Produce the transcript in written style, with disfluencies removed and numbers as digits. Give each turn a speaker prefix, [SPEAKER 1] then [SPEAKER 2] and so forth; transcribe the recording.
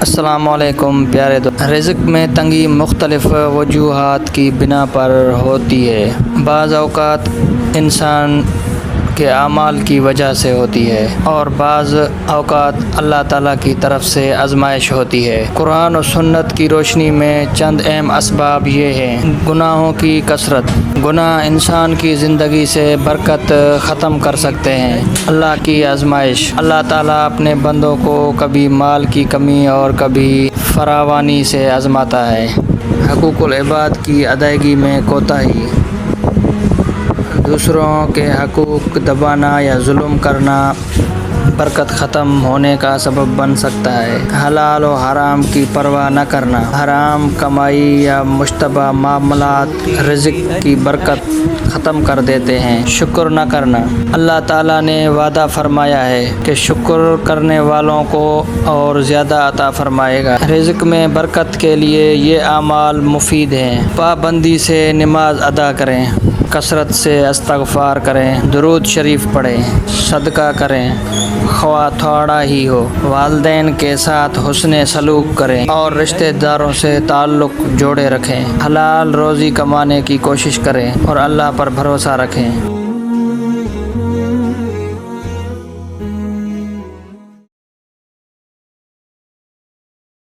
[SPEAKER 1] السلام علیکم پیارے رزق میں تنگی مختلف وجوہات کی بنا پر ہوتی ہے۔ بعض اوقات انسان کے اعمال کی وجہ سے ہوتی ہے اور بعض اوقات اللہ تعالیٰ کی طرف سے آزمائش ہوتی ہے۔ قرآن و سنت کی روشنی میں چند اہم اسباب یہ ہیں۔ گناہوں کی کثرت۔ گناہ انسان کی زندگی سے برکت ختم کر سکتے ہیں۔ اللہ کی آزمائش۔ اللہ تعالیٰ اپنے بندوں کو کبھی مال کی کمی اور کبھی فراوانی سے آزماتا ہے۔ حقوق العباد کی ادائیگی میں کوتاہی۔ دوسروں کے حقوق دبانا یا ظلم کرنا برکت ختم ہونے کا سبب بن سکتا ہے۔ حلال و حرام کی پرواہ نہ کرنا۔ حرام کمائی یا مشتبہ معاملات رزق کی برکت ختم کر دیتے ہیں۔ شکر نہ کرنا۔ اللہ تعالیٰ نے وعدہ فرمایا ہے کہ شکر کرنے والوں کو اور زیادہ عطا فرمائے گا۔ رزق میں برکت کے لیے یہ اعمال مفید ہیں۔ پابندی سے نماز ادا کریں، کثرت سے استغفار کریں، درود شریف پڑھیں، صدقہ کریں خواہ تھوڑا ہی ہو، والدین کے ساتھ حسن سلوک کریں اور رشتہ داروں سے تعلق جوڑے رکھیں، حلال روزی کمانے کی کوشش کریں اور اللہ پر بھروسہ رکھیں۔